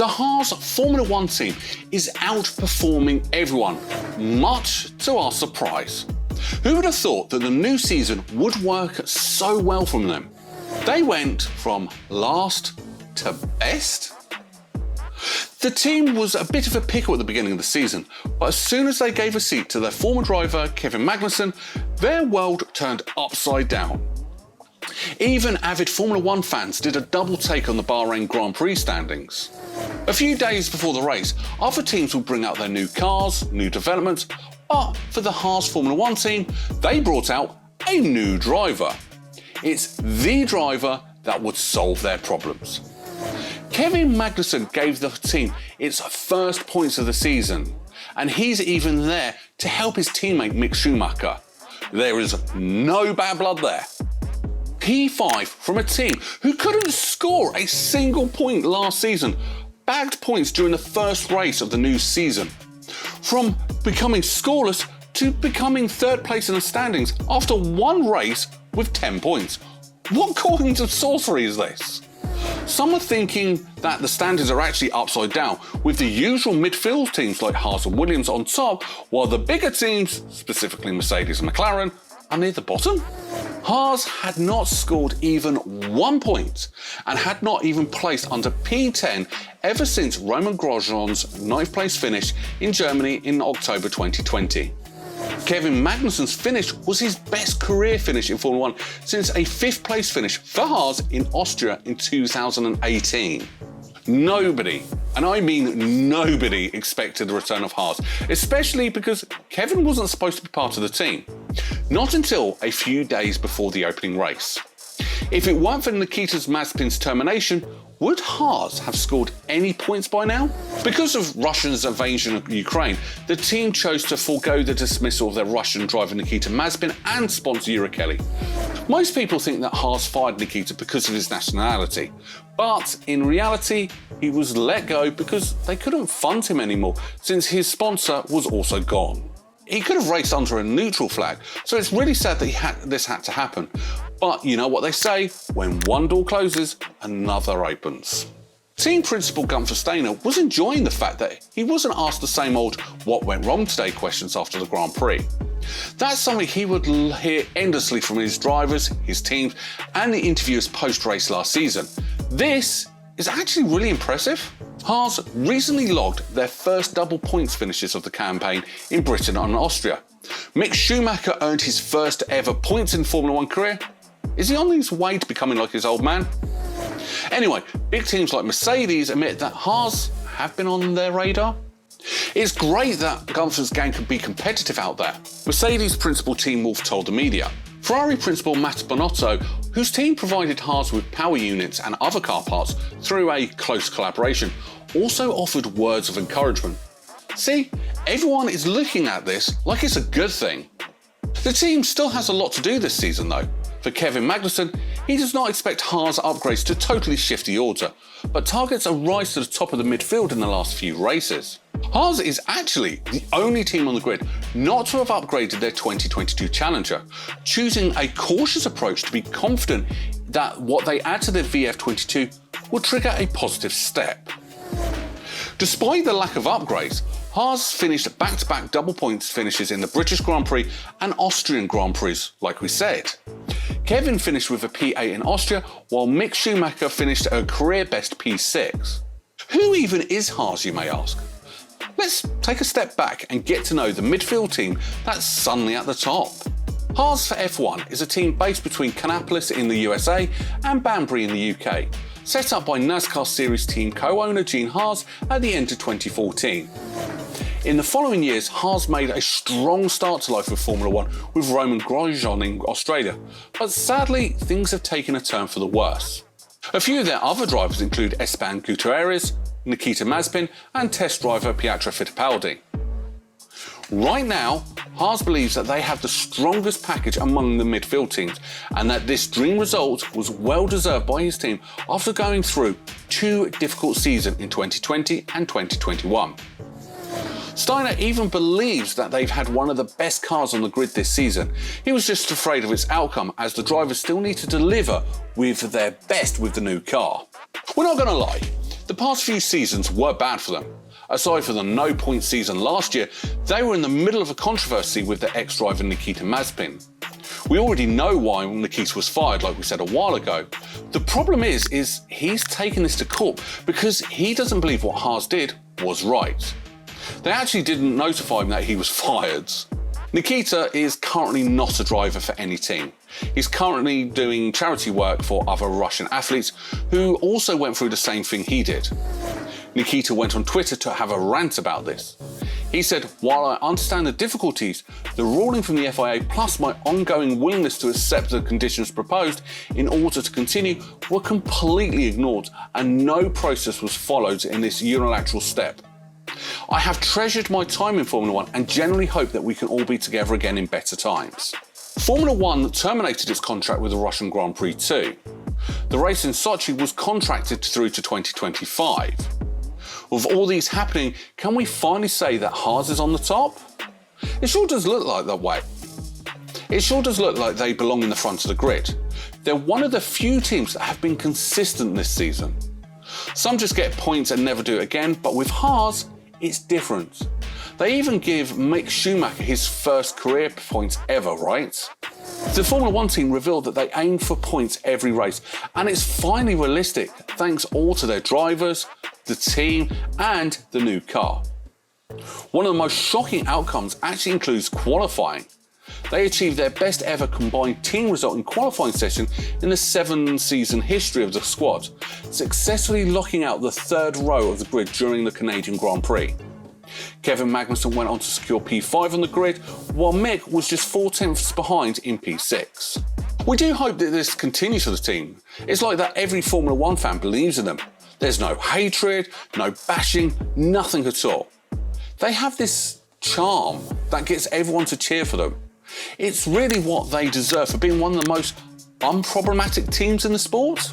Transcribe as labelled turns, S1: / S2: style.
S1: The Haas Formula One team is outperforming everyone, much to our surprise. Who would have thought that the new season would work so well from them? They went from last to best? The team was a bit of a pickle at the beginning of the season, but as soon as they gave a seat to their former driver Kevin Magnussen, their world turned upside down. Even avid Formula One fans did a double take on the Bahrain Grand Prix standings. A few days before the race, other teams would bring out their new cars, new developments, but for the Haas Formula One team, they brought out a new driver. It's the driver that would solve their problems. Kevin Magnussen gave the team its first points of the season, and he's even there to help his teammate Mick Schumacher. There is no bad blood there. P5 from a team who couldn't score a single point last season bagged points during the first race of the new season. From becoming scoreless to becoming third place in the standings after one race with 10 points. What kind of sorcery is this? Some are thinking that the standings are actually upside down, with the usual midfield teams like Haas and Williams on top, while the bigger teams, specifically Mercedes and McLaren, are near the bottom. Haas had not scored even 1 point and had not even placed under P10 ever since Romain Grosjean's 9th place finish in Germany in October 2020. Kevin Magnussen's finish was his best career finish in Formula 1 since a 5th place finish for Haas in Austria in 2018. Nobody, and I mean nobody, expected the return of Haas, especially because Kevin wasn't supposed to be part of the team. Not until a few days before the opening race. If it weren't for Nikita Mazepin's termination, would Haas have scored any points by now? Because of Russia's invasion of Ukraine, the team chose to forego the dismissal of their Russian driver Nikita Mazepin and sponsor Uralkali. Most people think that Haas fired Nikita because of his nationality, but in reality, he was let go because they couldn't fund him anymore since his sponsor was also gone. He could have raced under a neutral flag, so it's really sad that this had to happen. But you know what they say, when one door closes, another opens. Team principal Gunther Steiner was enjoying the fact that he wasn't asked the same old "what went wrong today" questions after the Grand Prix. That's something he would hear endlessly from his drivers, his teams, and the interviewers post-race last season. This is actually really impressive. Haas recently logged their first double points finishes of the campaign in Britain and Austria. Mick Schumacher earned his first ever points in Formula One career. Is he on his way to becoming like his old man? Anyway, big teams like Mercedes admit that Haas have been on their radar. It's great that Gunther's gang can be competitive out there. Mercedes principal Team Wolf told the media. Ferrari principal Matt Bonotto, whose team provided Haas with power units and other car parts through a close collaboration, also offered words of encouragement. See, everyone is looking at this like it's a good thing. The team still has a lot to do this season though. For Kevin Magnussen, he does not expect Haas upgrades to totally shift the order, but targets a rise to the top of the midfield in the last few races. Haas is actually the only team on the grid not to have upgraded their 2022 Challenger, choosing a cautious approach to be confident that what they add to their VF22 will trigger a positive step. Despite the lack of upgrades, Haas finished back-to-back double points finishes in the British Grand Prix and Austrian Grand Prix, like we said. Kevin finished with a P8 in Austria, while Mick Schumacher finished a career-best P6. Who even is Haas, you may ask? Let's take a step back and get to know the midfield team that's suddenly at the top. Haas for F1 is a team based between Kannapolis in the USA and Banbury in the UK, set up by NASCAR Series team co-owner Gene Haas at the end of 2014. In the following years, Haas made a strong start to life with Formula One with Romain Grosjean in Australia, but sadly things have taken a turn for the worse. A few of their other drivers include Esteban Gutierrez, Nikita Mazepin and test driver Pietro Fittipaldi. Right now, Haas believes that they have the strongest package among the midfield teams and that this dream result was well deserved by his team after going through two difficult seasons in 2020 and 2021. Steiner even believes that they've had one of the best cars on the grid this season. He was just afraid of its outcome as the drivers still need to deliver with their best with the new car. We're not going to lie, The past few seasons were bad for them. Aside from the no-point season last year, they were in the middle of a controversy with their ex-driver Nikita Mazepin. We already know why Nikita was fired, like we said a while ago. The problem is he's taken this to court because he doesn't believe what Haas did was right. They actually didn't notify him that he was fired. Nikita is currently not a driver for any team. He's currently doing charity work for other Russian athletes who also went through the same thing he did. Nikita went on Twitter to have a rant about this. He said, "While I understand the difficulties, the ruling from the FIA plus my ongoing willingness to accept the conditions proposed in order to continue were completely ignored and no process was followed in this unilateral step. I have treasured my time in Formula One and generally hope that we can all be together again in better times." Formula One terminated its contract with the Russian Grand Prix too. The race in Sochi was contracted through to 2025. With all these happening, can we finally say that Haas is on the top? It sure does look like that way. It sure does look like they belong in the front of the grid. They're one of the few teams that have been consistent this season. Some just get points and never do it again, but with Haas, it's different. They even give Mick Schumacher his first career points ever, right? The Formula One team revealed that they aim for points every race, and it's finally realistic thanks all to their drivers, the team, and the new car. One of the most shocking outcomes actually includes qualifying. They achieved their best ever combined team result in qualifying session in the 7-season history of the squad, successfully locking out the third row of the grid during the Canadian Grand Prix. Kevin Magnussen went on to secure P5 on the grid, while Mick was just 4/10 behind in P6. We do hope that this continues for the team. It's like that every Formula One fan believes in them. There's no hatred, no bashing, nothing at all. They have this charm that gets everyone to cheer for them. It's really what they deserve for being one of the most unproblematic teams in the sport.